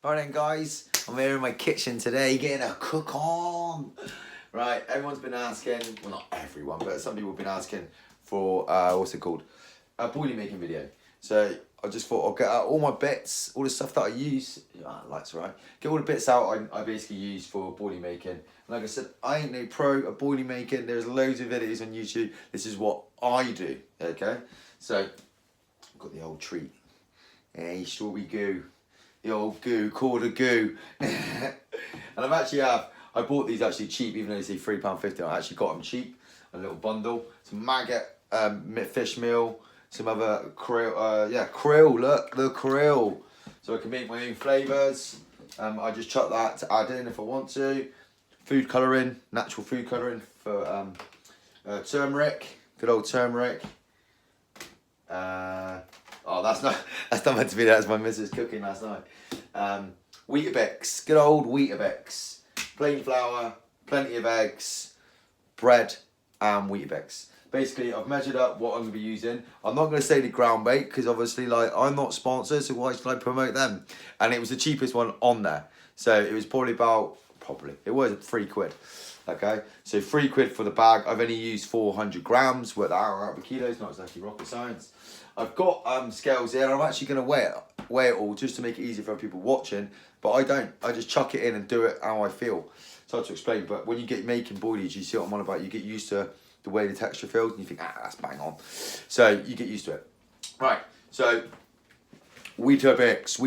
Right then, guys, I'm here in my kitchen today getting a cook on. Right, everyone's been asking, well, not everyone, but some people have been asking for, what's it called? A boilie making video. So I just thought I'll get out all my bits, all the stuff that I use. Lights right. Get all the bits out I basically use for boilie making. And like I said, I ain't no pro at boilie making. There's loads of videos on YouTube. This is what I do, okay? So, I've got the old treat. Hey, strawberry goo. The old goo, quarter goo. And I bought these actually cheap, even though they say £3.50. I actually got them cheap, a little bundle. Some maggot fish meal, some other krill, krill, look, the krill. So I can make my own flavours. I just chuck that to add in if I want to. Food colouring, natural food colouring for turmeric, good old turmeric. Oh, that's not meant to be. That's my missus cooking last night. Weetabix, good old Weetabix. Plain flour, plenty of eggs, bread, and Weetabix. Basically, I've measured up what I'm going to be using. I'm not going to say the ground bait because obviously, like, I'm not sponsored, so why should I promote them? And it was the cheapest one on there, so it was probably it was £3. Okay, so £3 for the bag. I've only used 400 grams, worth out of a kilo. It's not exactly rocket science. I've got scales here. I'm actually going to weigh it all just to make it easier for people watching. But I don't. I just chuck it in and do it how I feel. It's hard to explain. But when you get making boilies, you see what I'm on about. You get used to the way the texture feels, and you think, that's bang on. So you get used to it. Right. So Weetabix.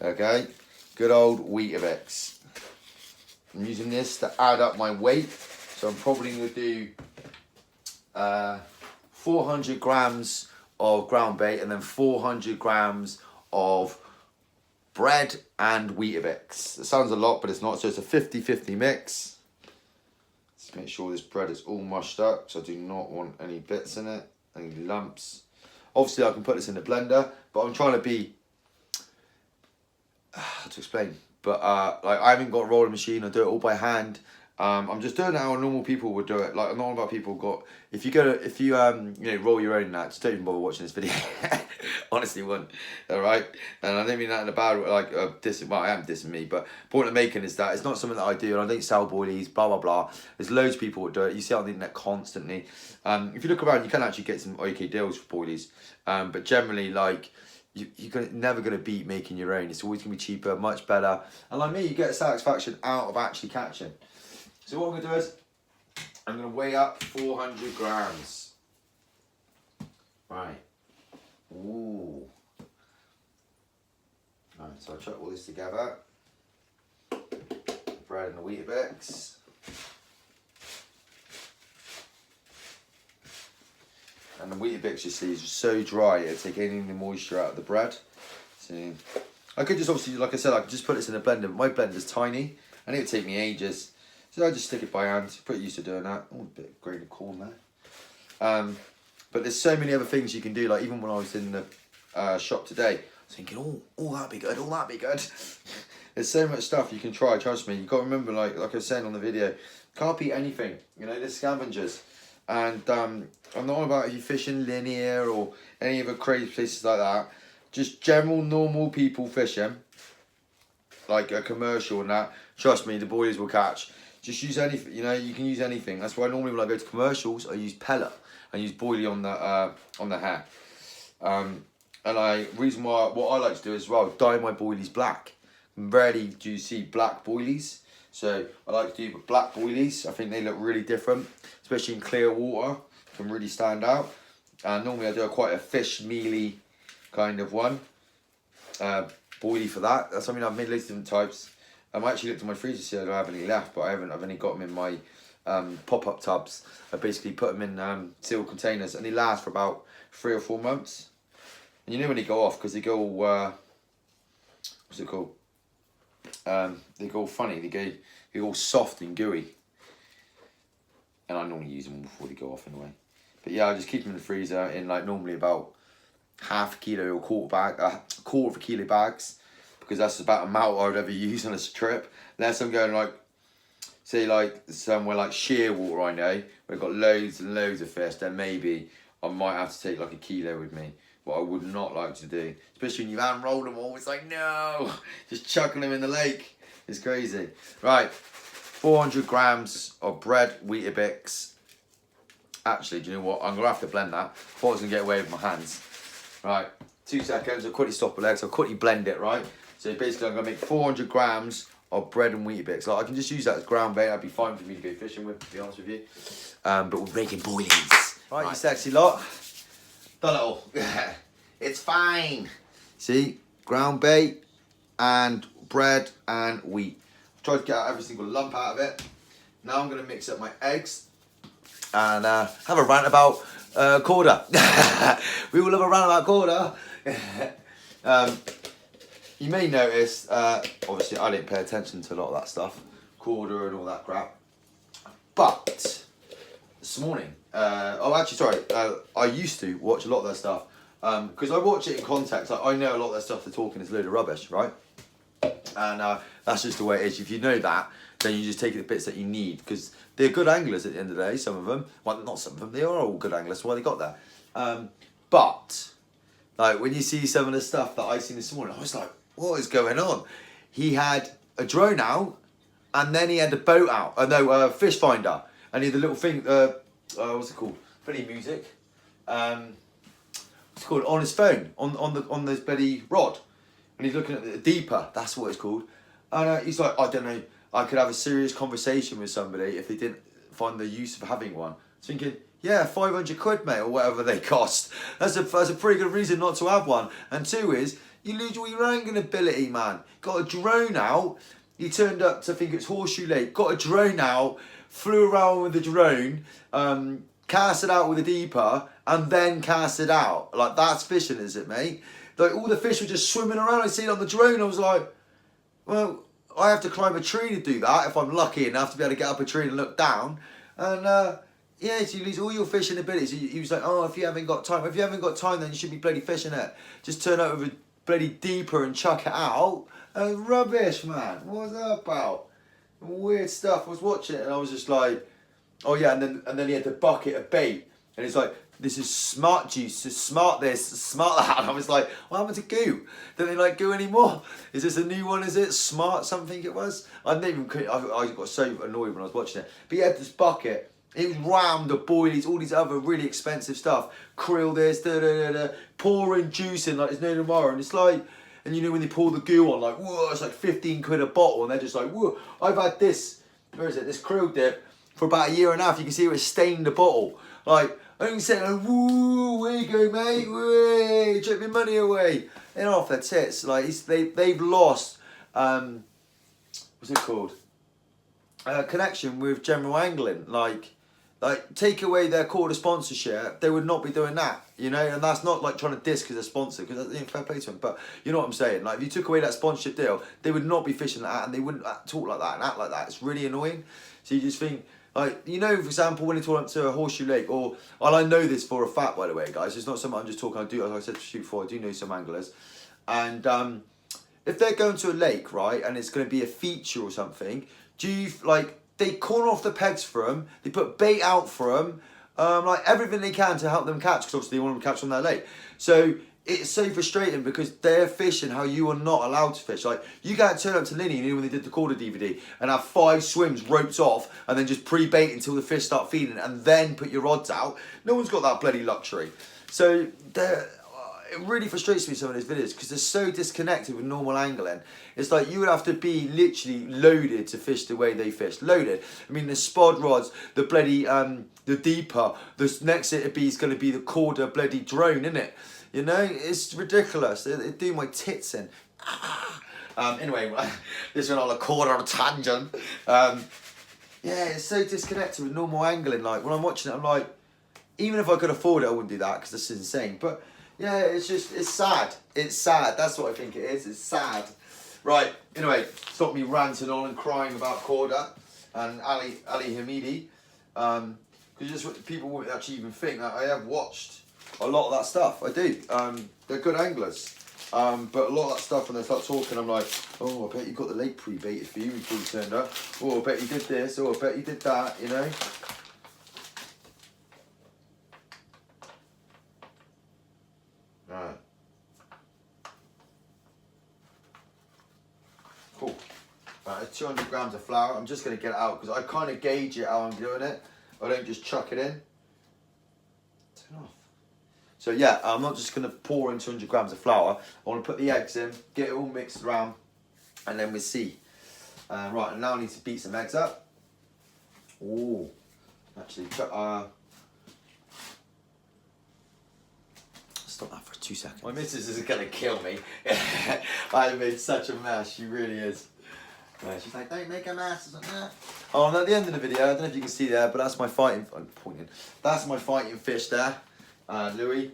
Okay. Good old Weetabix. I'm using this to add up my weight. So I'm probably going to do 400 grams of ground bait and then 400 grams of bread and Weetabix. It sounds a lot, but it's not. So it's a 50-50 mix. Let's make sure this bread is all mushed up, so I do not want any bits in it, any lumps. Obviously, I can put this in the blender, but I'm trying to be, how to explain, but like I haven't got a rolling machine. I do it all by hand. I'm just doing it how normal people would do it. Like, I'm not about people got. If you roll your own nuts, don't even bother watching this video. Honestly, wouldn't. All right, and I don't mean that in a bad way. Like dissing. Well, I am dissing me, but point I'm making is that it's not something that I do, and I don't sell boilies. Blah blah blah. There's loads of people that do it. You see it on the internet constantly. If you look around, you can actually get some okay deals for boilies. But generally, like. You're never going to beat making your own. It's always going to be cheaper, much better. And like me, you get satisfaction out of actually catching. So what I'm going to do is, I'm going to weigh up 400 grams. Right. Ooh. Right, so I chuck all this together. Bread and the Weetabix. And the Weetabix, you see, is so dry, it'll take any of the moisture out of the bread. See, I could just obviously, like I said, I could just put this in a blender, but my blender's tiny, and it would take me ages. So I just stick it by hand. Pretty used to doing that. Oh, a bit of grain of corn there. But there's so many other things you can do. Like even when I was in the shop today, I was thinking, oh, that'd be good. Oh, that'd be good. There's so much stuff you can try. Trust me. You got to remember, like I was saying on the video, can't beat anything. You know, there's scavengers. And I'm not on about you fishing linear or any other crazy places like that. Just general, normal people fishing, like a commercial and that. Trust me, the boilies will catch. Just use anything. You know, you can use anything. That's why normally when I go to commercials, I use pellet. I use boilie on the hair. And reason why what I like to do as well, dye my boilies black. Rarely do you see black boilies. So I like to do black boilies. I think they look really different, especially in clear water. Can really stand out. And normally I do quite a fish mealy kind of one. Boilie for that. That's something I've made loads of different types. I actually looked at my freezer to see if I don't have any left, but I haven't. I've only got them in my pop-up tubs. I basically put them in sealed containers, and they last for about 3 or 4 months. And you know when they go off because they go what's it called? They go funny. They go all soft and gooey. And I normally use them before they go off anyway. But yeah, I just keep them in the freezer in like normally about half a kilo or quarter of a kilo bags, because that's about the amount I would ever use on a trip. Unless I'm going like, say like somewhere like Shearwater, I know, where I've got loads and loads of fish, then maybe I might have to take like a kilo with me. what I would not like to do. Especially when you hand roll them all, it's like, no, just chucking them in the lake. It's crazy. Right, 400 grams of bread, Weetabix. Actually, do you know what? I'm going to have to blend that. I thought I was going to get away with my hands. Right, 2 seconds. I'll quickly stop the legs. I'll quickly blend it, right? So basically, I'm going to make 400 grams of bread and Weetabix. Like, I can just use that as ground bait. That'd be fine for me to go fishing with, to be honest with you. But we're making boilies. Right, you sexy lot. Done it all. It's fine. See, ground bait and bread and wheat. Tried to get out every single lump out of it. Now I'm going to mix up my eggs and have a rant about Corda. We will have a rant about Corda. You may notice, obviously I didn't pay attention to a lot of that stuff, Corda and all that crap. But this morning, I used to watch a lot of their stuff because I watch it in context. I know a lot of their stuff they're talking is a load of rubbish, right? And that's just the way it is. If you know that, then you just take the bits that you need because they're good anglers at the end of the day, some of them. Well, not some of them, they are all good anglers, so why they got there. But, like, when you see some of the stuff that I seen this morning, I was like, what is going on? He had a drone out, and then he had a boat out. Fish finder. And he had the little thing, what's it called? Funny music. What's it called? On his phone, on this bloody rod. And he's looking at the deeper, that's what it's called. And he's like, I don't know, I could have a serious conversation with somebody if they didn't find the use of having one. I was thinking, yeah, 500 quid, mate, or whatever they cost. That's a pretty good reason not to have one. And two is, you lose all your angling ability, man. Got a drone out, he turned up to think it's Horseshoe Lake, got a drone out, flew around with the drone, cast it out with a deeper, and then cast it out. Like, that's fishing, is it, mate? Like, all the fish were just swimming around. I see it on the drone. I was like, well, I have to climb a tree to do that if I'm lucky enough to be able to get up a tree and look down. And yeah, so you lose all your fishing abilities. He was like, oh, if you haven't got time, then you should be bloody fishing it. Just turn out with a bloody deeper and chuck it out. Rubbish, man. What's that about? Weird stuff. I was watching it and I was just like, oh yeah, and then he had the bucket of bait. And he's like, this is smart juice, smart this, smart that. And I was like, what happened to goo? Don't they like goo anymore? Is this a new one, is it? Smart something it was? I got so annoyed when I was watching it. But he had this bucket, it was rammed of boilies, all these other really expensive stuff. Krill this, pouring juice in like there's no tomorrow. And it's like, and you know when they pour the goo on, like, whoa, it's like 15 quid a bottle. And they're just like, whoa, I've had this, where is it, this krill dip for about a year and a half. You can see it was stained the bottle. Like, I don't say, woo, where you go, mate, woo, took my money away. They're off their tits. Like, they've lost, what's it called? Connection with general angling. Like, take away their quarter sponsorship, they would not be doing that, you know? And that's not like trying to diss because they're sponsored, because that's fair play to them. But you know what I'm saying? Like, if you took away that sponsorship deal, they would not be fishing like that, and they wouldn't talk like that and act like that. It's really annoying. So you just think, like, you know, for example, when you talk up to a Horseshoe Lake, and I know this for a fact, by the way, guys, it's not something I'm just talking, like I said to you before, I do know some anglers, and if they're going to a lake, right, and it's going to be a feature or something, do you, like, they corner off the pegs for them, they put bait out for them, like, everything they can to help them catch, because obviously they want them to catch on their lake, so it's so frustrating because they're fishing how you are not allowed to fish. Like, you can't turn up to Linny, you know, when they did the Corda DVD, and have 5 swims roped off, and then just pre-bait until the fish start feeding, and then put your rods out. No one's got that bloody luxury. So, it really frustrates me, some of these videos, because they're so disconnected with normal angling. It's like, you would have to be literally loaded to fish the way they fish. Loaded. I mean, the spod rods, the bloody, the deeper, the next it is going to be the Corda bloody drone, innit? You know, it's ridiculous. They do my tits in. Anyway, this went on a quarter of a tangent. Yeah, it's so disconnected with normal angling. Like, when I'm watching it, I'm like, even if I could afford it, I wouldn't do that because this is insane. But yeah, it's sad. It's sad. That's what I think it is. It's sad. Right. Anyway, stop me ranting on and crying about Corda and Ali Hamidi. Because just people won't actually even think that I have watched a lot of that stuff. I do. They're good anglers. But a lot of that stuff, when they start talking, I'm like, oh, I bet you got the lake pre-baited for you before you turned up. Oh, I bet you did this. Oh, I bet you did that, you know? Right, it's 200 grams of flour. I'm just going to get it out because I kind of gauge it how I'm doing it. I don't just chuck it in. Turn off. So yeah, I'm not just going to pour in 200 grams of flour. I want to put the eggs in, get it all mixed around, and then we'll see. Right, and now I need to beat some eggs up. Oh, actually, stop that for 2 seconds. My missus is going to kill me. I made such a mess. She really is. She's like, don't make a mess. Like, nah. Oh, and at the end of the video, I don't know if you can see there, but that's my fighting. I'm pointing. That's my fighting fish there, Louis.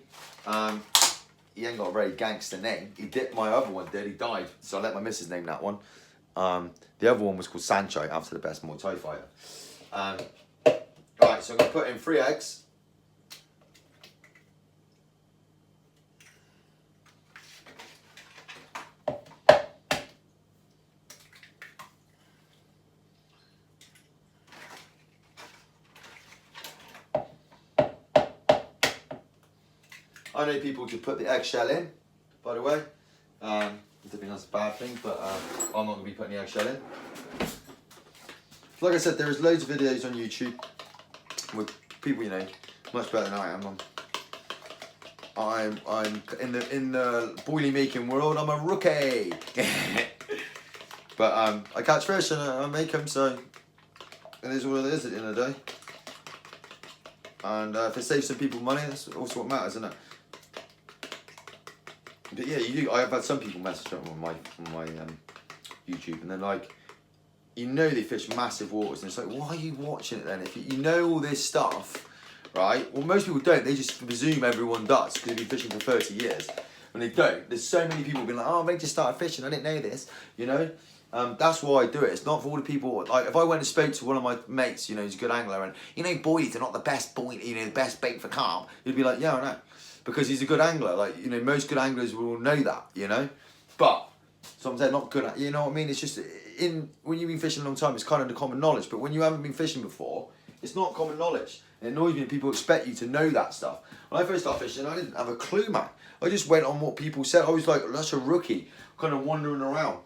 He ain't got a very gangster name. He did. My other one did. He died, so I let my missus name that one. The other one was called Sancho, after the best Muay Thai fighter. Right, so I'm gonna put in 3 eggs. I know people to put the eggshell in, by the way. I don't think that's a bad thing, but I'm not going to be putting the eggshell in. Like I said, there's loads of videos on YouTube with people, you know, much better than I am. I'm in the boilie making world. I'm a rookie. But I catch fish and I make them, so it is what it is at the end of the day. And if it saves some people money, that's also what matters, isn't it? But yeah, you do. I've had some people message on my YouTube, and they're like, you know, they fish massive waters, and it's like, why are you watching it then? If you know all this stuff, right? Well, most people don't. They just presume everyone does because they've been fishing for 30 years, and they don't. There's so many people being like, oh, they just started fishing. I didn't know this, you know. That's why I do it. It's not for all the people. Like, if I went and spoke to one of my mates, you know, he's a good angler, and you know, boilies are not the best the best bait for carp. He'd be like, yeah, I know. Because he's a good angler, like, you know, most good anglers will know that, you know. But some they're not good at, you know what I mean? It's just when you've been fishing a long time, it's kind of the common knowledge. But when you haven't been fishing before, it's not common knowledge. It annoys me that people expect you to know that stuff. When I first started fishing, I didn't have a clue, man. I just went on what people said. I was like, that's a rookie, kind of wandering around.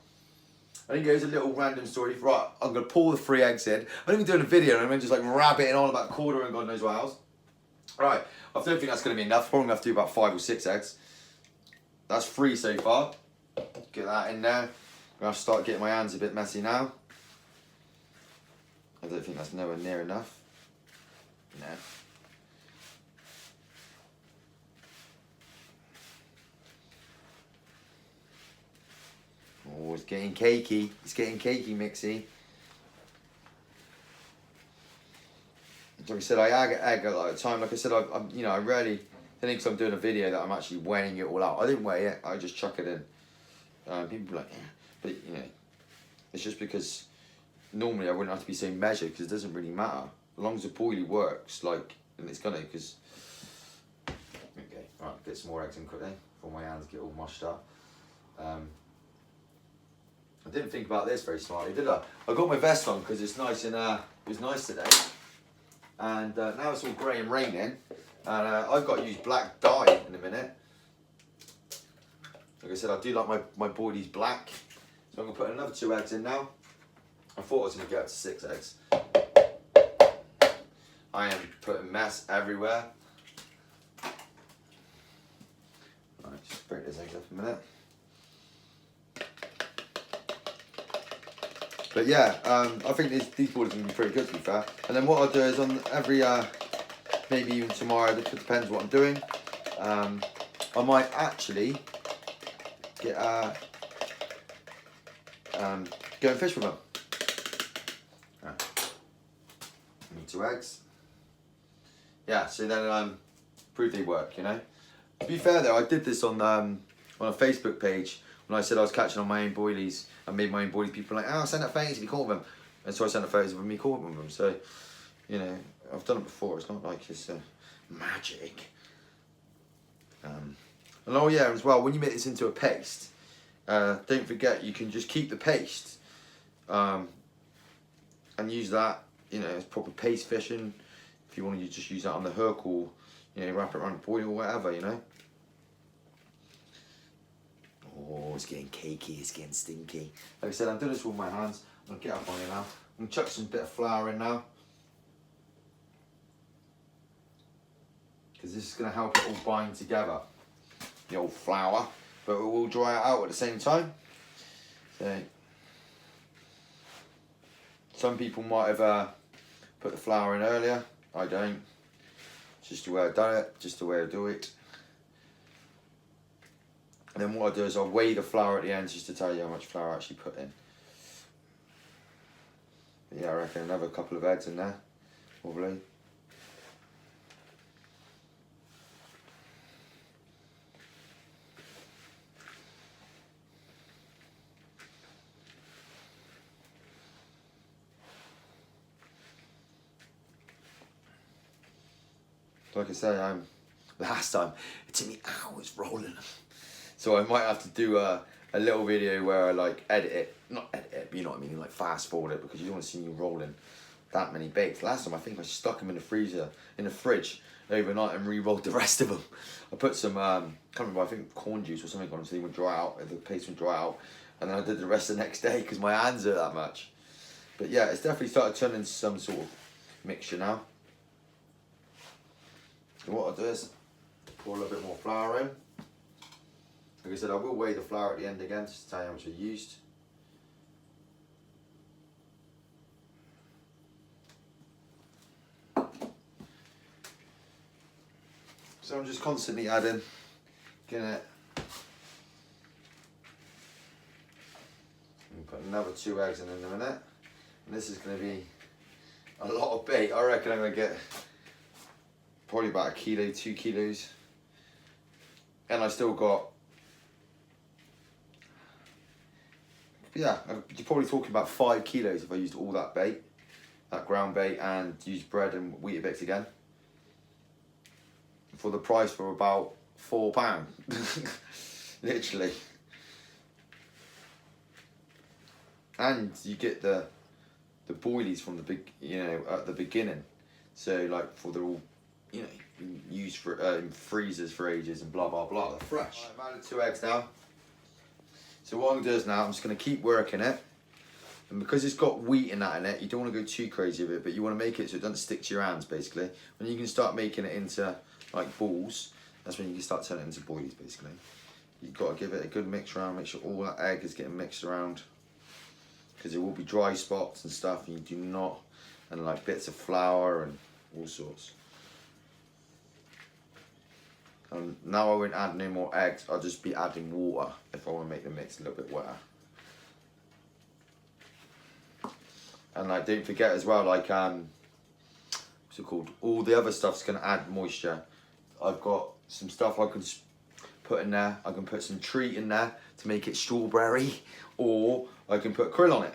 I think there's a little random story. Right, I'm gonna pour the 3 eggs in. I didn't even doing a video, and I'm just like rabbiting on about quarter and God knows what else. Right, I don't think that's going to be enough. Probably going to have to do about 5 or 6 eggs. That's 3 so far. Get that in there. I'm going to have to start getting my hands a bit messy now. I don't think that's nowhere near enough. No. Oh, it's getting cakey. It's getting cakey, Mixie. Like I said, I egg a lot of the time. Like I said, I'm you know, I rarely think because I'm doing a video that I'm actually weighing it all out. I didn't weigh it. I just chuck it in. People are like, yeah. But you know, it's just because normally I wouldn't have to be saying measure because it doesn't really matter as long as the boilie works. Like, and it's gonna because. Okay, right. Get some more eggs in quickly before my hands get all mushed up. I didn't think about this very smartly, did I? I got my vest on because it's nice and it was nice today. And now it's all grey and raining, and I've got to use black dye in a minute. Like I said, I do like my boilies black, so I'm going to put another 2 eggs in now. I thought I was going to get up to 6 eggs. I am putting mess everywhere. Right, just break those eggs up a minute. But yeah, I think these boilies are going to be pretty good, to be fair. And then what I'll do is on every, maybe even tomorrow, it depends what I'm doing, I might actually get go and fish with them. Right. Need 2 eggs. Yeah, so then prove they work, you know. To be fair though, I did this on a Facebook page when I said I was catching on my own boilies. I made my own boilies. People were like, oh, send that photos if you caught them. And so I sent the photos of me caught them. So, you know, I've done it before. It's not like it's magic. And oh yeah, as well, when you make this into a paste, don't forget you can just keep the paste and use that, you know, as proper paste fishing. If you want to just use that on the hook or, you know, wrap it around the boil or whatever, you know. Oh, it's getting cakey, it's getting stinky. Like I said, I'm doing this with my hands. I'll get up on here now. I'm going to chuck some bit of flour in now. Because this is going to help it all bind together. The old flour. But it will dry it out at the same time. So, some people might have put the flour in earlier. I don't. Just the way I've done it. Just the way I do it. And then what I do is I'll weigh the flour at the end just to tell you how much flour I actually put in. But yeah, I reckon another couple of eggs in there, probably. Like I say, last time it took me hours rolling them. So I might have to do a little video where I like edit it, not edit it, but you know what I mean, like fast forward it, because you don't want to see me rolling that many bakes. Last time I think I stuck them in the fridge overnight and re-rolled the rest of them. I put some, can't remember, I think corn juice or something on them so they would dry out, the paste would dry out, and then I did the rest the next day because my hands hurt that much. But yeah, it's definitely started turning into some sort of mixture now. So what I'll do is pour a little bit more flour in. Like I said, I will weigh the flour at the end again just to tell you how much I used. So I'm just constantly adding, gonna put another 2 eggs in a minute. And this is gonna be a lot of bait. I reckon I'm gonna get probably about 1 kilo, 2 kilos. And I still got, yeah, you're probably talking about 5 kilos if I used all that bait, that ground bait, and used bread and Weetabix again. For the price for about £4. Literally. And you get the boilies from the big, you know, at the beginning. So like, for they're all, you know, used for in freezers for ages and blah blah blah. They're fresh. Right, I've added 2 eggs now. So what I'm gonna do is now I'm just gonna keep working it, and because it's got wheat in that in it, you don't want to go too crazy with it, but you want to make it so it doesn't stick to your hands. Basically, when you can start making it into like balls, that's when you can start turning it into boilies. Basically, you've got to give it a good mix around, make sure all that egg is getting mixed around, because there will be dry spots and stuff, and you do not, and like bits of flour and all sorts. And now I won't add no more eggs, I'll just be adding water if I want to make the mix a little bit wetter. And like, don't forget as well, like what's it called? All the other stuff's gonna add moisture. I've got some stuff I can put in there. I can put some treat in there to make it strawberry, or I can put krill on it.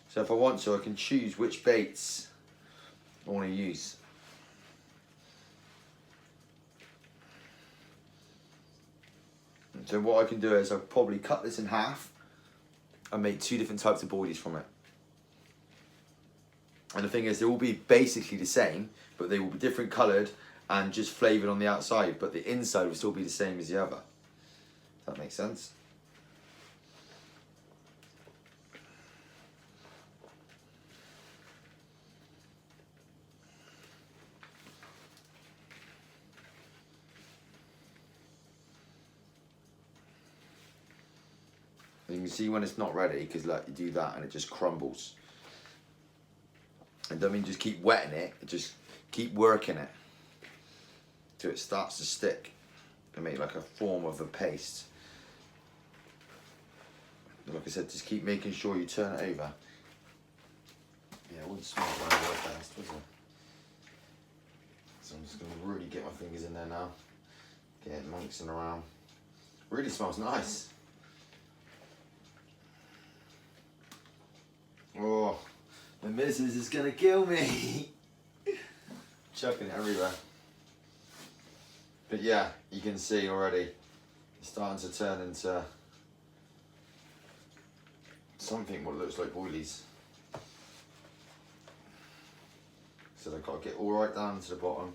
So if I want to, I can choose which baits I want to use. So what I can do is I'll probably cut this in half and make 2 different types of boilies from it. And the thing is, they will be basically the same, but they will be different coloured and just flavoured on the outside, but the inside will still be the same as the other. If that makes sense. And you can see when it's not ready, because like you do that and it just crumbles. And don't mean just keep wetting it, just keep working it till it starts to stick and make like a form of a paste. And like I said, just keep making sure you turn it over. Yeah, it wouldn't smell very fast, would it? So I'm just going to really get my fingers in there now, get it mixing around. Really smells nice. Oh, the missus is gonna kill me. Chucking it everywhere. But yeah, you can see already it's starting to turn into something what looks like boilies. So I've got to get all right down to the bottom.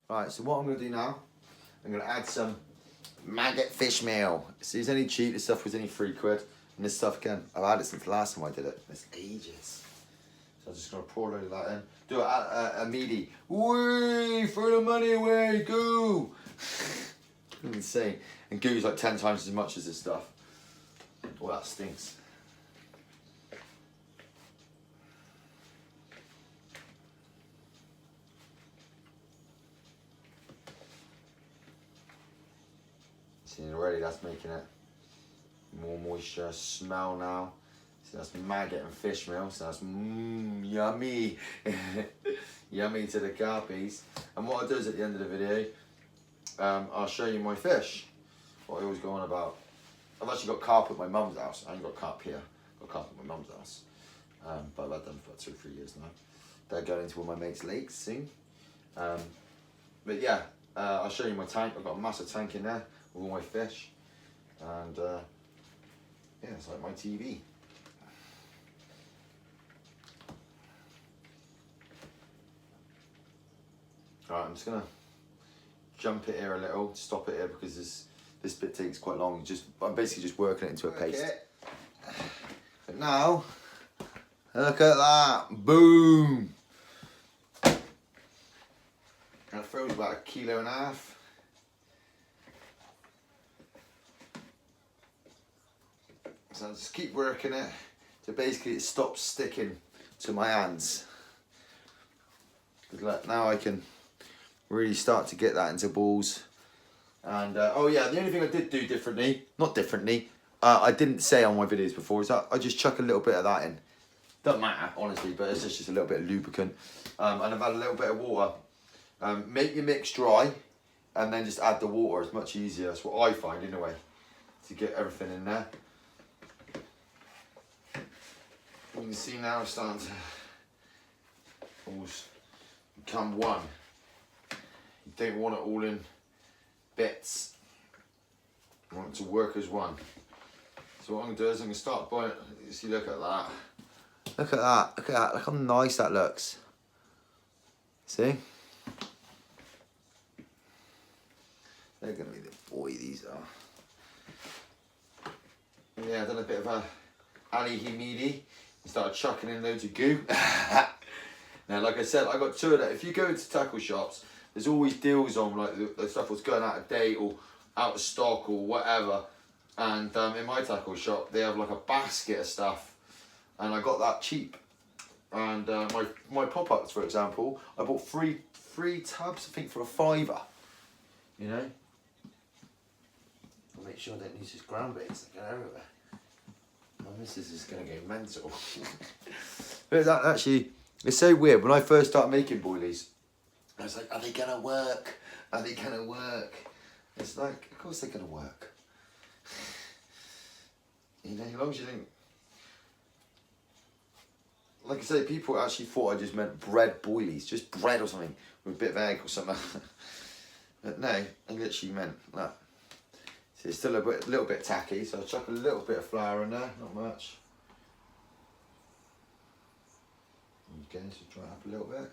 Alright, so what I'm going to do now, I'm going to add some maggot fish meal. See, it's only cheap. This stuff was only £3. And this stuff, again, I've had it since the last time I did it. It's ages. So I'm just going to pour a load of that in. Do a meaty. Whee! Throw the money away, goo! Insane. And goo's like 10 times as much as this stuff. Oh, that stinks. See, already that's making it more moisture. Smell now. See, that's maggot and fish meal. So that's yummy. Yummy to the carpies. And what I do is at the end of the video, I'll show you my fish. What I always go on about. I've actually got carp at my mum's house. I ain't got carp here. I've got carp at my mum's house. But I've had them for 2 or 3 years now. They're going into all my mates' lakes soon. But yeah, I'll show you my tank. I've got a massive tank in there with all my fish. And yeah, it's like my TV. Alright, I'm just gonna jump it here a little, stop it here because this bit takes quite long. I'm basically just working it into a paste. But now, look at that, boom! And it throws about 1.5 kilos. So I'll just keep working it. So basically it stops sticking to my hands. Look, now I can really start to get that into balls. And oh yeah, the only thing I did do differently, not differently, I didn't say on my videos before, is that I just chuck a little bit of that in. Doesn't matter, honestly, but it's just a little bit of lubricant. And I've had a little bit of water. Make your mix dry and then just add the water. It's much easier, that's what I find anyway, to get everything in there. You can see now it's starting to almost become one. You don't want it all in bits. You want it to work as one. So what I'm going to do is I'm going to start boiling it. You see, look at that. Look at that. Look at that. Look how nice that looks. See? They're going to be the boy these are. Yeah, I've done a bit of a Ali Himidi. Started chucking in loads of goo. Now, like I said, I got 2 of that. If you go into tackle shops, there's always deals on like the stuff that's going out of date or out of stock or whatever. And in my tackle shop, they have like a basket of stuff, and I got that cheap. And my pop-ups, for example, I bought three tubs, I think, for £5. You know. I'll make sure I don't use this ground baits that go everywhere. My missus is going to go mental. But that actually, it's so weird. When I first started making boilies, I was like, are they going to work? Are they going to work? It's like, of course they're going to work. You know, as long as you think... Like I say, people actually thought I just meant bread boilies. Just bread or something with a bit of egg or something. But no, I literally meant that. See, it's still a little bit tacky, so I'll chuck a little bit of flour in there, not much. Okay, so dry it up a little bit.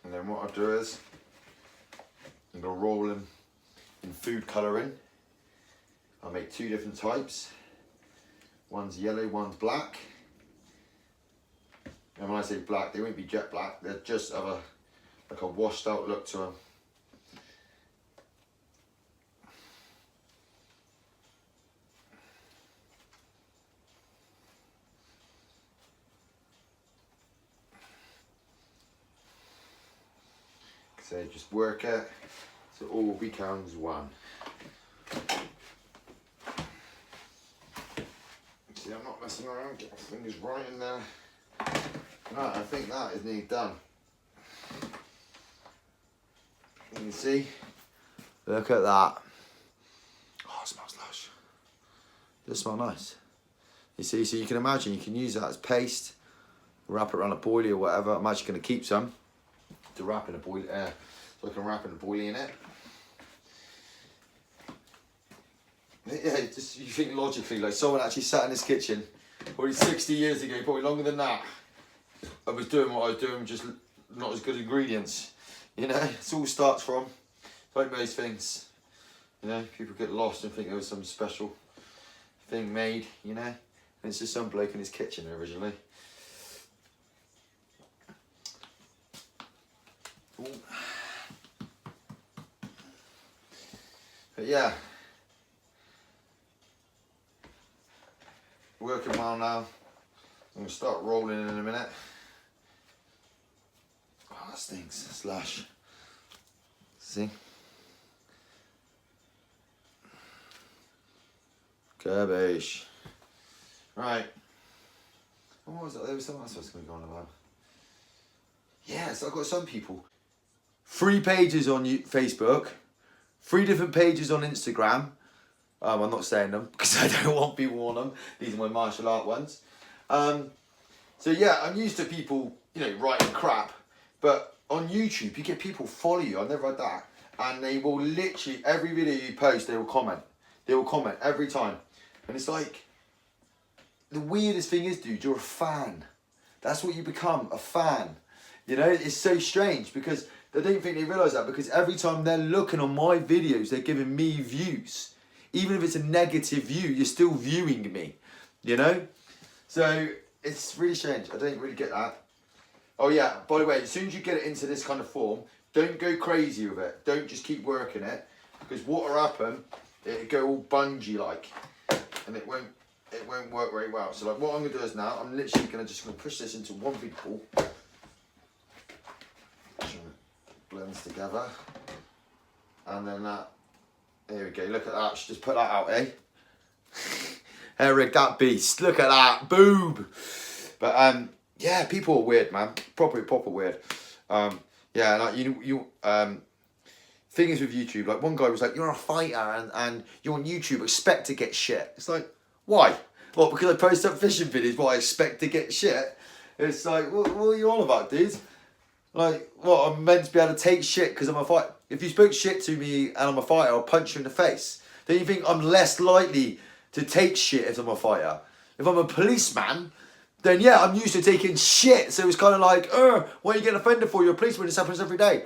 And then what I'll do is, I'm going to roll them in food colouring. I'll make 2 different types. One's yellow, one's black. And when I say black, they won't be jet black. They're just have like a washed out look to them. So just work it so it all becomes one. See, I'm not messing around, get my fingers right in there. Right, I think that is nearly done. You can see, look at that. Oh, it smells lush. Does it smell nice? You see, so you can imagine you can use that as paste. wrap it around a boilie or whatever. I'm actually going to keep some to wrap in a boilie, so I can wrap in a boilie in it. Yeah, just you think logically, like someone actually sat in this kitchen probably 60 years ago, probably longer than that. I was doing what I was doing, just not as good ingredients. You know, it all starts from, like most things, you know, people get lost and think there was some special thing made, you know, and it's just some bloke in his kitchen originally. Ooh. But yeah, working well now. I'm going to start rolling in a minute. Oh, that stinks, that's lush. See? Garbage. Right. What was that? There was something else I was going to go on about. Yeah, so I've got some people. 3 pages on Facebook. 3 different pages on Instagram. I'm not saying them because I don't want people on them. These are my martial art ones. So yeah, I'm used to people, you know, writing crap. But on YouTube, you get people follow you. I've never had that. And they will literally, every video you post, they will comment. They will comment every time. And it's like, the weirdest thing is, dude, you're a fan. That's what you become, a fan. You know, it's so strange because they don't think they realise that, because every time they're looking on my videos, they're giving me views. Even if it's a negative view, you're still viewing me, you know? So it's really strange. I don't really get that. Oh yeah, by the way, as soon as you get it into this kind of form, don't go crazy with it. Don't just keep working it, because what will happen, it'll go all bungee like, and it won't work very well. So like what I'm gonna do is now, I'm literally gonna push this into one big ball. Blends together, and then that, there we go, look at that, just put that out, eh? Eric, that beast, look at that, boob. But yeah, people are weird, man, proper weird. Yeah, like you thing is with YouTube, like one guy was like, you're a fighter and you're on YouTube, expect to get shit. It's like, why? What, because I post up fishing videos, what, I expect to get shit? It's like, what are you on about, dude? Like, what, I'm meant to be able to take shit because I'm a fighter? If you spoke shit to me and I'm a fighter, I'll punch you in the face. Don't you think I'm less likely to take shit if I'm a fighter? If I'm a policeman, then yeah, I'm used to taking shit. So it's kind of like, what are you getting offended for? You're a policeman, this happens every day.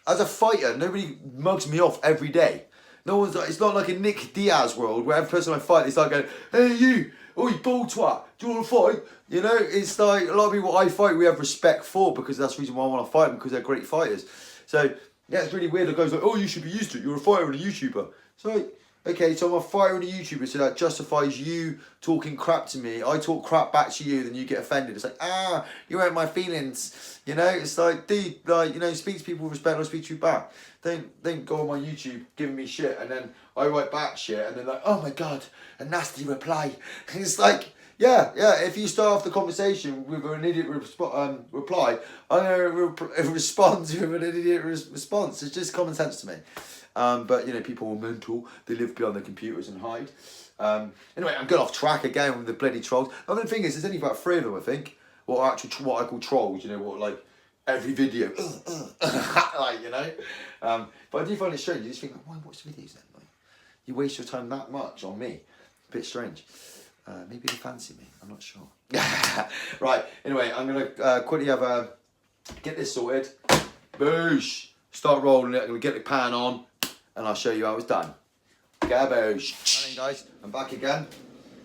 As a fighter, nobody mugs me off every day. No one's like, it's not like a Nick Diaz world where every person I fight is like going, hey you, oh you ball twat, do you want to fight? You know, it's like a lot of people I fight we have respect for, because that's the reason why I want to fight them, because they're great fighters. So yeah, it's really weird. The guy's like, oh, you should be used to it. You're a fighter and a YouTuber. So like, okay, so I'm a fighter and a YouTuber, so that justifies you talking crap to me. I talk crap back to you, then you get offended. It's like, you hurt my feelings. You know, it's like, dude, like, you know, speak to people with respect, I'll speak to you back. Don't go on my YouTube giving me shit, and then I write back shit, and they're like, oh my God, a nasty reply. And it's like, yeah, if you start off the conversation with an idiot reply, I'm going to respond with an idiot response. It's just common sense to me. But, you know, people are mental. They live behind their computers and hide. Anyway, I'm going off track again with the bloody trolls. The other thing is, there's only about 3 of them, I think. What I call trolls, you know, what, like, every video. Like, you know. But I do find it strange. You just think, why watch the videos then? Like, you waste your time that much on me. A bit strange. Maybe they fancy me, I'm not sure. Right, anyway, I'm going to quickly get this sorted. Boosh! Start rolling it, I'm going to get the pan on, and I'll show you how it's done. Garbage. Morning guys, I'm back again.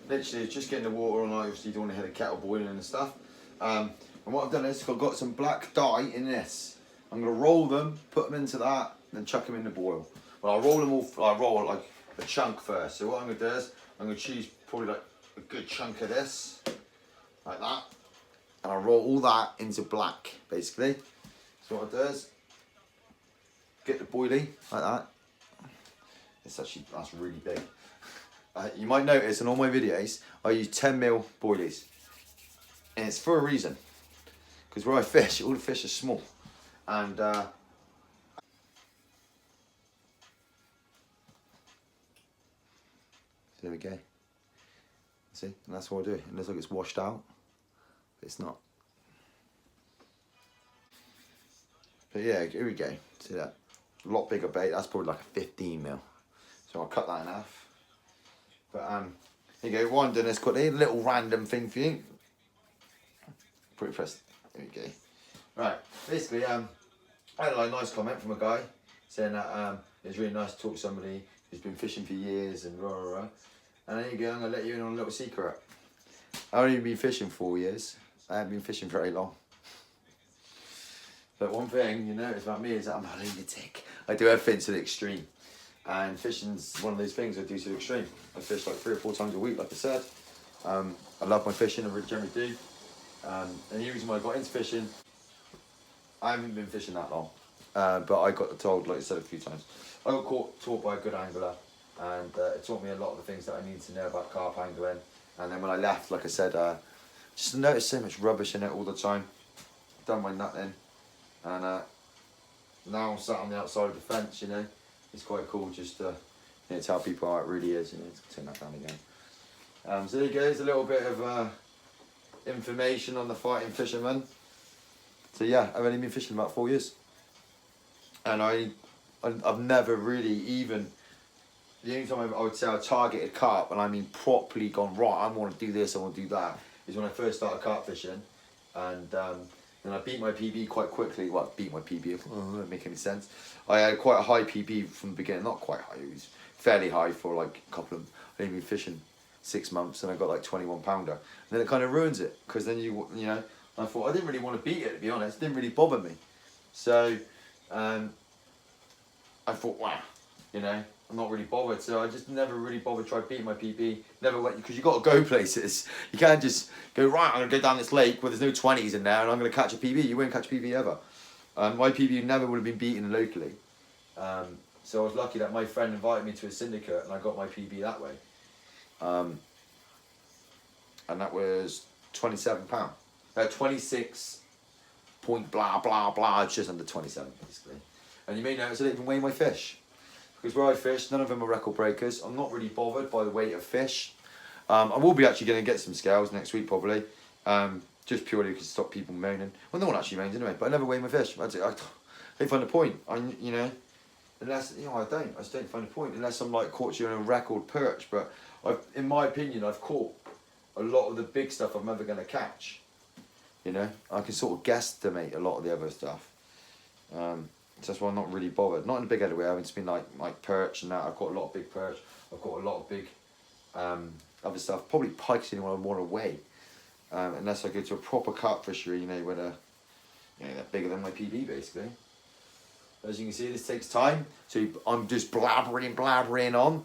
Literally just getting the water on, obviously you don't want to hear the kettle boiling and stuff. And what I've done is I've got some black dye in this. I'm going to roll them, put them into that, then chuck them in the boil. Well, I'll roll them all, I'll roll like a chunk first. So what I'm going to do is, I'm going to choose probably like a good chunk of this, like that, and I'll roll all that into black, basically. So what I do is, get the boilie, like that. That's really big. You might notice in all my videos, I use 10mm boilies. And it's for a reason. Because where I fish, all the fish are small. And, there we go. See, and that's what I do. It looks like it's washed out, but it's not. But yeah, here we go. See that? A lot bigger bait. That's probably like a 15 mil. So I'll cut that in half. But here you go. While I'm doing this quickly, a little random thing for you. Pretty pressed. There we go. Right. Basically, I had a nice comment from a guy saying that it's really nice to talk to somebody who's been fishing for years and rah rah rah. And there you go. I'm gonna let you in on a little secret. I've only been fishing 4 years. I haven't been fishing very long. But one thing you notice about me is that I'm a lunatic. I do everything to the extreme. And fishing's one of those things I do to the extreme. I fish like 3 or 4 times a week, like I said. I love my fishing, I really generally do. And the reason why I got into fishing, I haven't been fishing that long. But I got told, like I said a few times, I got taught by a good angler. And it taught me a lot of the things that I needed to know about carp angling. And then when I left, like I said, just noticed so much rubbish in it all the time. Done my nutting. And now I'm sat on the outside of the fence, you know. It's quite cool just to tell people how it really is. You know, let's turn that down again. So there goes a little bit of information on the fighting fisherman. So yeah, I've only been fishing about 4 years. And I've never really even, the only time I would say I targeted carp, and I mean properly gone, right, I want to do this, I want to do that, is when I first started carp fishing. And then I beat my PB quite quickly. Well, beat my PB, it doesn't make any sense. I had quite a high PB from the beginning, not quite high, it was fairly high for like a couple of, I'd been fishing 6 months and I got like 21 pounder. And then it kind of ruins it, because then you know, I thought, I didn't really want to beat it, to be honest, it didn't really bother me. So, I thought, wow, you know, I'm not really bothered. So I just never really bothered trying to beat my PB. Never went, because you got to go places. You can't just go, right, I'm going to go down this lake where there's no 20s in there and I'm going to catch a PB. You won't catch a PB ever. My PB never would have been beaten locally. So I was lucky that my friend invited me to a syndicate and I got my PB that way. And that was £27. 26 point blah blah blah, it's just under 27 basically. And you may notice I don't even weigh my fish, because where I fish, none of them are record breakers. I'm not really bothered by the weight of fish. I will be actually going to get some scales next week probably, just purely to stop people moaning. Well, no one actually moans anyway, but I never weigh my fish. I don't find the point. You know, unless, you know, I just don't find the point unless I'm like caught you in a record perch. But in my opinion, I've caught a lot of the big stuff I'm ever going to catch. You know, I can sort of guesstimate a lot of the other stuff. So that's why I'm not really bothered. Not in a big headed way. I've just been like perch and that. I've got a lot of big perch. I've got a lot of big other stuff. Probably pike's the only one I want to weigh. Unless I go to a proper carp fishery, you know, where they're bigger than my PB basically. As you can see, this takes time. So I'm just blabbering on.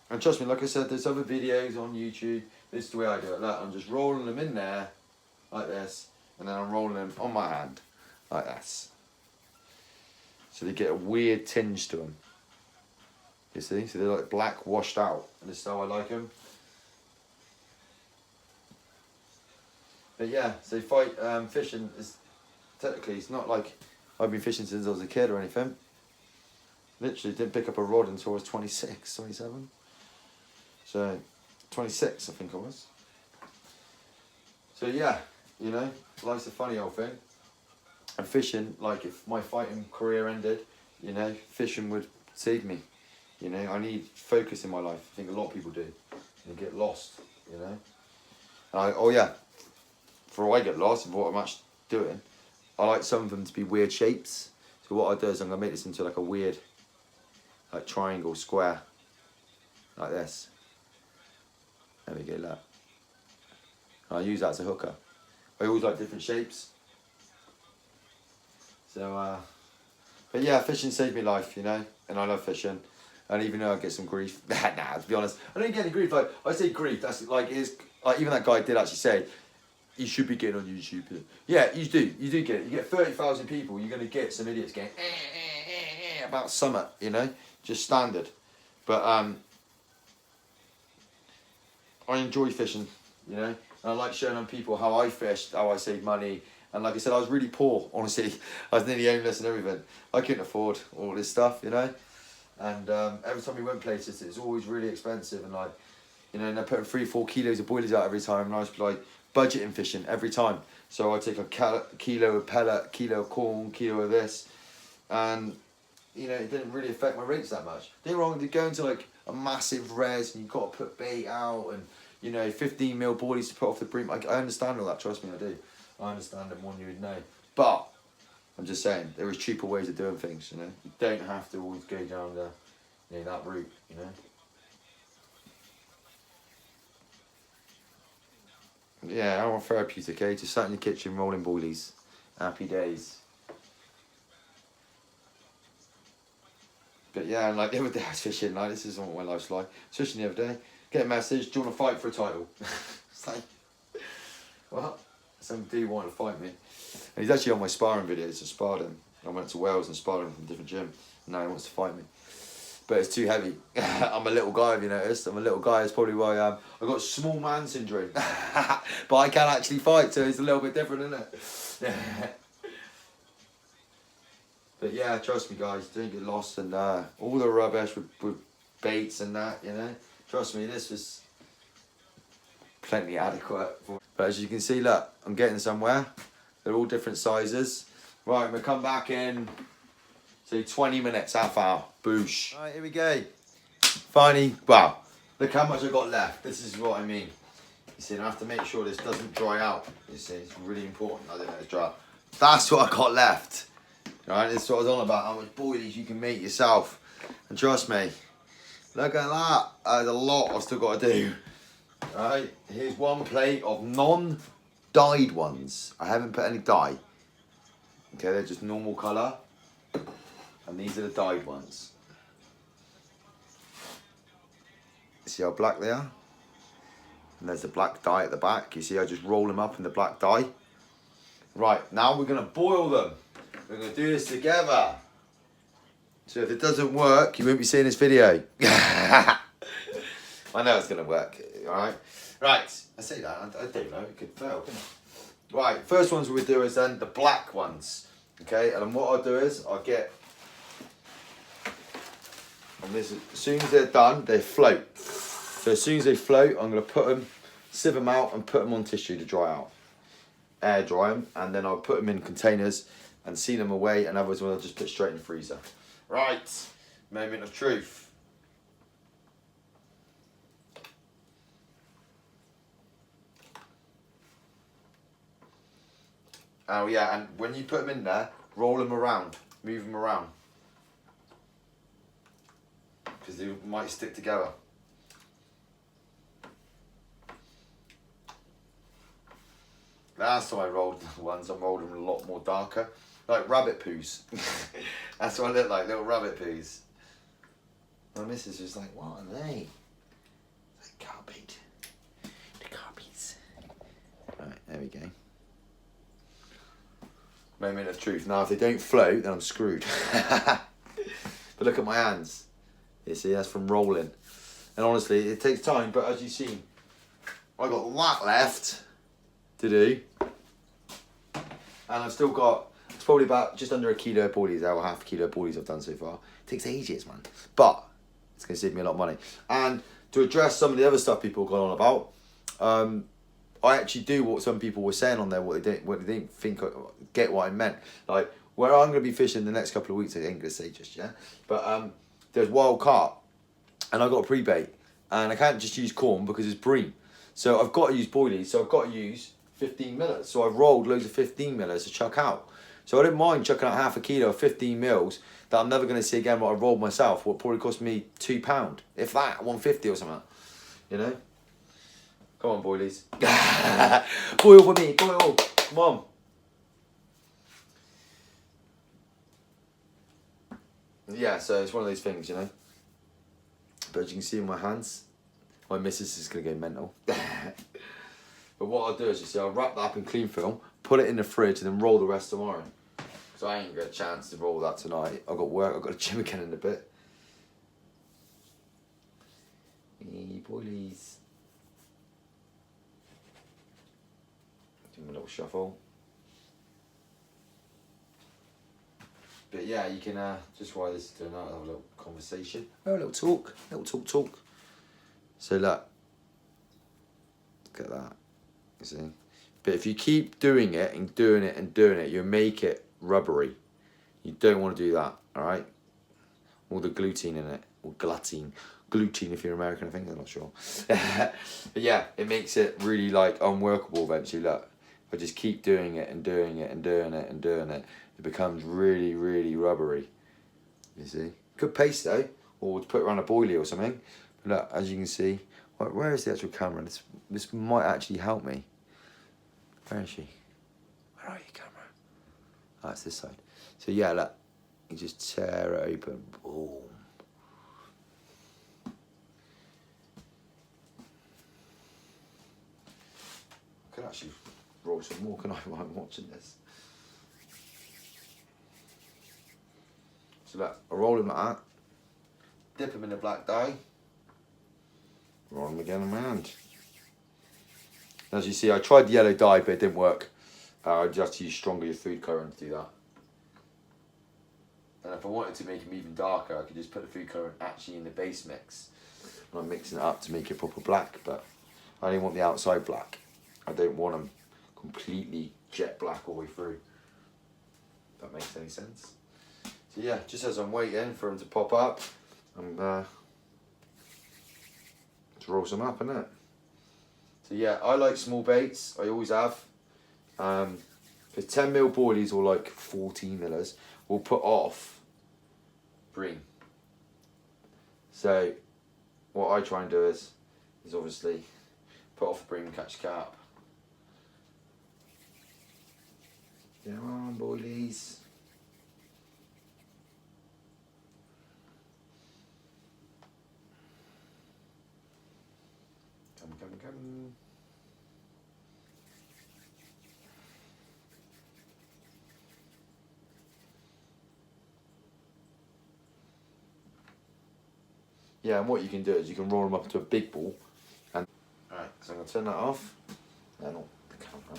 And trust me, like I said, there's other videos on YouTube. This is the way I do it. Look, I'm just rolling them in there like this, and then I'm rolling them on my hand like this. So they get a weird tinge to them. You see? So they're like black washed out, and this is how I like them. But yeah, so fishing is technically, it's not like I've been fishing since I was a kid or anything. Literally didn't pick up a rod until I was 26, 27. So 26 I think I was. So yeah, you know, life's a funny old thing. And fishing, like if my fighting career ended, you know, fishing would save me. You know, I need focus in my life. I think a lot of people do. You get lost, you know. And before I get lost in what I'm actually doing, I like some of them to be weird shapes. So what I do is I'm going to make this into like a weird, like triangle, square, like this. There we go, look. And I use that as a hooker. I always like different shapes. So, but yeah, fishing saved me life, you know, and I love fishing. And even though I get some grief, nah, to be honest, I don't get any grief. Like, I say grief, that's like, even that guy did actually say, you should be getting on YouTube. Yeah, you do get it. You get 30,000 people, you're going to get some idiots going, about summit, you know, just standard. But, I enjoy fishing, you know, and I like showing on people how I fished, how I saved money. And like I said, I was really poor, honestly. I was nearly homeless and everything. I couldn't afford all this stuff, you know. And every time we went places, it was always really expensive. And like, you know, and they're putting 3-4 kilos of boilies out every time. And I was like budgeting fishing every time. So I take a kilo of pellet, kilo of corn, kilo of this, and you know, it didn't really affect my rates that much. Don't get me wrong, they're going to like a massive res and you've got to put bait out and, you know, 15 mil boilies to put off the bream. I understand all that, trust me, I do. I understand it more than you would know. But, I'm just saying, there is cheaper ways of doing things, you know. You don't have to always go down the, you know, that route, you know. Yeah, I want therapeutic, eh? Just sat in the kitchen rolling boilies. Happy days. But yeah, and like the other day I was fishing, like this is what my life's like. Fishing the other day, get a message, do you want to fight for a title? It's like, what? Some dude wanted to fight me. And he's actually on my sparring videos, I sparred him. I went to Wales and sparred him from a different gym. And now he wants to fight me. But it's too heavy. I'm a little guy, have you noticed? I'm a little guy, that's probably why I've got small man syndrome. But I can actually fight, so it's a little bit different, isn't it? But yeah, trust me guys, don't get lost and all the rubbish with baits and that, you know. Trust me, this was plenty adequate. But as you can see, look, I'm getting somewhere. They're all different sizes. Right, I'm gonna come back in, say 20 minutes, half hour, boosh. Right, here we go. Finally, wow, look how much I've got left. This is what I mean. You see, I have to make sure this doesn't dry out. You see, it's really important. I don't know it's dry out. That's what I got left. Right, this is what I was on about, how much boilies you can make yourself. And trust me, look at that. There's a lot I've still got to do. Right, here's one plate of non-dyed ones. I haven't put any dye. Okay, they're just normal colour. And these are the dyed ones. See how black they are? And there's the black dye at the back. You see I just roll them up in the black dye. Right, now we're going to boil them. We're going to do this together. So if it doesn't work, you won't be seeing this video. I know it's going to work, alright? Right, I say that, I don't know, it could fail, couldn't it? Right, first ones we'll do is then the black ones. Okay, and what I'll do is, I'll get, and this, as soon as they're done, they float. So as soon as they float, I'm going to put them, sieve them out and put them on tissue to dry out. Air dry them, and then I'll put them in containers and seal them away, and others I'll just put straight in the freezer. Right, moment of truth. Oh yeah, and when you put them in there, roll them around, move them around. Because they might stick together. Last time I rolled the ones, I rolled them a lot more darker. Like rabbit poos. That's what I look like, little rabbit poos. My missus was like, what are they? Like carpet. The carpets. Right, there we go. Moment of truth. Now if they don't float, then I'm screwed. But look at my hands. You see, that's from rolling. And honestly, it takes time, but as you've seen, I got that left to do. And I've still got, it's probably about just under a kilo of boilies, or half a kilo of boilies I've done so far. It takes ages, man. But it's going to save me a lot of money. And to address some of the other stuff people got on about, I actually do what some people were saying on there, what they didn't think, get what I meant. Like, where I'm going to be fishing the next couple of weeks, I ain't going to say just yet. But there's wild carp, and I've got a pre-bait. And I can't just use corn because it's bream. So I've got to use boilies, so I've got to use 15 millers. So I've rolled loads of 15 millers to chuck out. So I don't mind chucking out half a kilo of 15 mils that I'm never going to see again what I rolled myself. What probably cost me £2. If that, 150 or something. You know? Come on, boilies. Boil for me, boil. Come on. Yeah, so it's one of those things, you know. But as you can see in my hands, my missus is going to go mental. But what I'll do is, you see, I'll wrap that up in clean film, put it in the fridge, and then roll the rest tomorrow. So I ain't got a chance to roll that tonight. I've got work, I've got a gym again in a bit. Hey, boilies. Do a little shuffle. But yeah, you can, just while this is doing that, have a little conversation. Oh, a little talk. Talk. So look at that. You see, But if you keep doing it and doing it and doing it, you make it rubbery. You don't want to do that, all right? All the gluten in it, or gluten if you're American, I think, I'm not sure. But yeah, it makes it really like unworkable eventually. Look, if I just keep doing it and doing it and doing it and doing it, it becomes really, really rubbery. You see? Good paste though, or to put around a boilie or something. But look, as you can see, where is the actual camera? This might actually help me. Where is she? Where are you, camera? Oh, it's this side. So yeah, look, you just tear it open. Boom. I could actually roll some more, can I, while I'm watching this? So look, I roll them like that, dip them in the black dye, roll them again in my hand. As you see, I tried the yellow dye, but it didn't work. I just use stronger food coloring to do that. And if I wanted to make them even darker, I could just put the food coloring actually in the base mix. And I'm mixing it up to make it proper black, but I only want the outside black. I don't want them completely jet black all the way through. If that makes any sense. So yeah, just as I'm waiting for them to pop up, I'm to roll some up, innit? So yeah, I like small baits. I always have. Because 10mm boilies or like 14mm will put off bream. So what I try and do is obviously put off the bream and catch carp. Come on, boilies. Come. Yeah, and what you can do is you can roll them up into a big ball. And alright, so I'm going to turn that off. No, not the camera.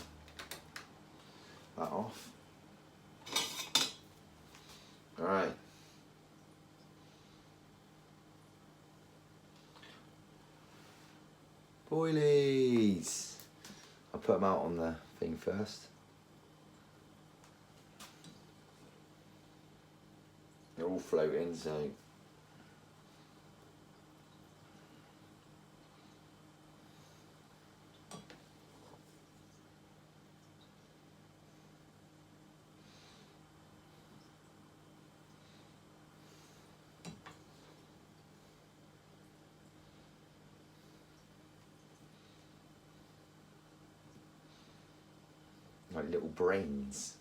That off. Alright. Boilies! I'll put them out on the thing first. They're all floating, so like little brains,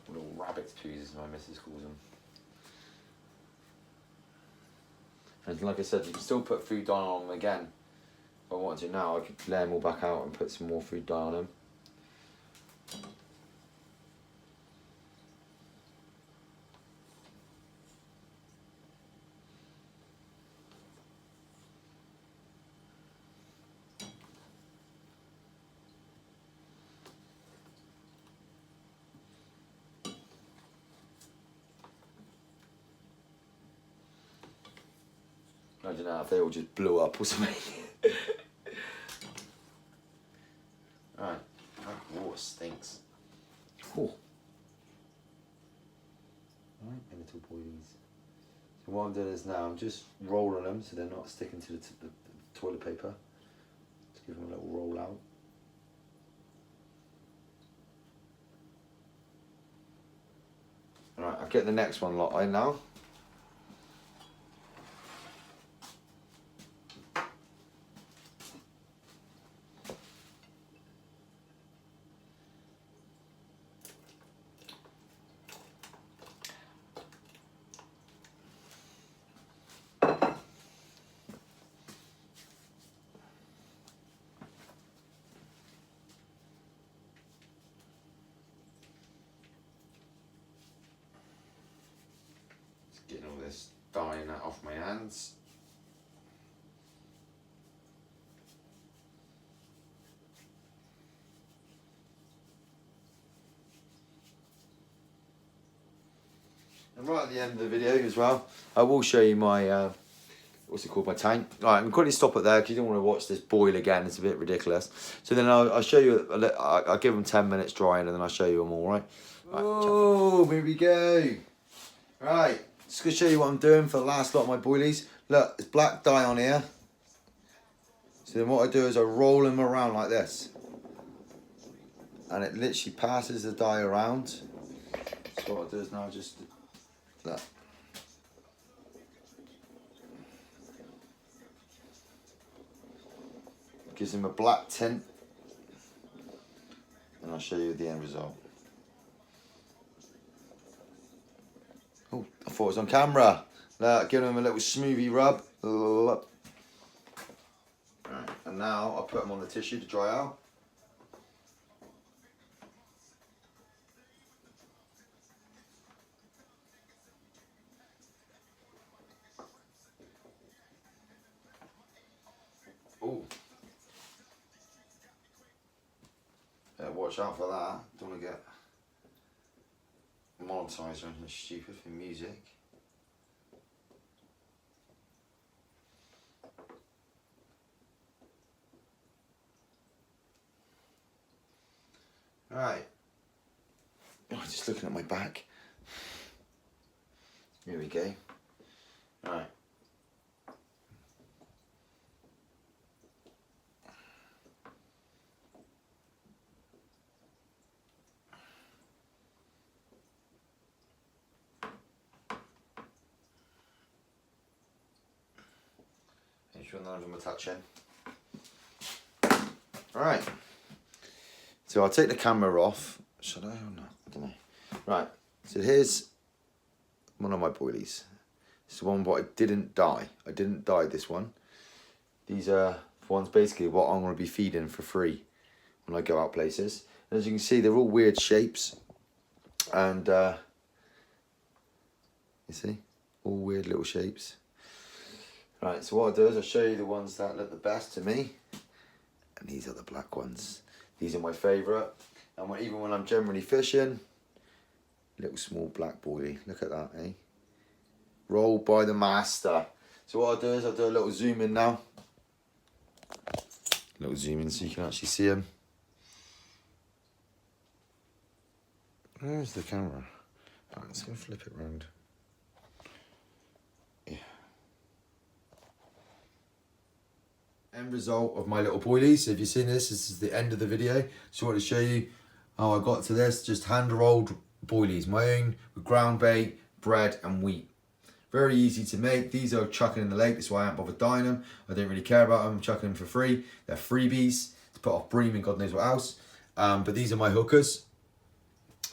little rabbit's poos as my missus calls them. And like I said, you can still put food dye on them again. If I wanted to now, I could lay them all back out and put some more food dye on them. I don't know if they all just blew up or something. Alright, that water stinks. Cool. Alright, my little boilies. So what I'm doing is now I'm just rolling them so they're not sticking to the toilet paper. Just give them a little roll out. Alright, I'll get the next one lot in now. Getting all this dyeing off my hands. And right at the end of the video as well, I will show you my what's it called, my tank. All right, I'm going to quickly stop it there because you don't want to watch this boil again. It's a bit ridiculous. So then I'll show you, I'll give them 10 minutes drying and then I'll show you them all, right? Oh, here we go. Right, just going to show you what I'm doing for the last lot of my boilies. Look, there's black dye on here. So then what I do is I roll them around like this. And it literally passes the dye around. So what I do is now just, look. Gives him a black tint, and I'll show you the end result. Oh, I thought it was on camera. Give him a little smoothie rub. Right, and now I'll put them on the tissue to dry out. Oh. Yeah, watch out for that. Don't want to get monetized or anything stupid for music. Right. Oh, just looking at my back. Here we go. Right. Make sure none of them are touching. Alright. So I'll take the camera off. Should I or not? I don't know. Right. So here's one of my boilies. This is one what I didn't dye. I didn't dye this one. These are ones basically what I'm going to be feeding for free when I go out places. And as you can see, they're all weird shapes. And you see? All weird little shapes. Right, so what I'll do is I'll show you the ones that look the best to me. And these are the black ones. These are my favourite. And even when I'm generally fishing, little small black boilie. Look at that, eh? Rolled by the master. So what I'll do is I'll do a little zoom in now. Little zoom in so you can actually see them. Where's the camera? Right, let's go flip it round. Yeah. End result of my little boilies. So if you've seen this is the end of the video. Just want to show you how I got to this. Just hand rolled boilies, my own, with ground bait, bread and wheat. Very easy to make. These are chucking in the lake. That's why I haven't bothered dyeing them. I don't really care about them. I'm chucking them for free. They're freebies to put off bream and God knows what else. But these are my hookers.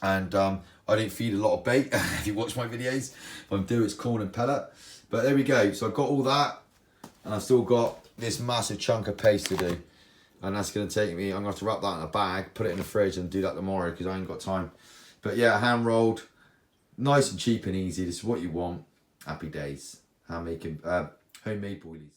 And I don't feed a lot of bait. If you watch my videos, if I do, it's corn and pellet. But there we go. So I've got all that. And I've still got this massive chunk of paste to do. And that's going to take me, I'm going to have to wrap that in a bag, put it in the fridge and do that tomorrow because I ain't got time. But yeah, hand rolled, nice and cheap and easy. This is what you want. Happy days. Homemade boilies.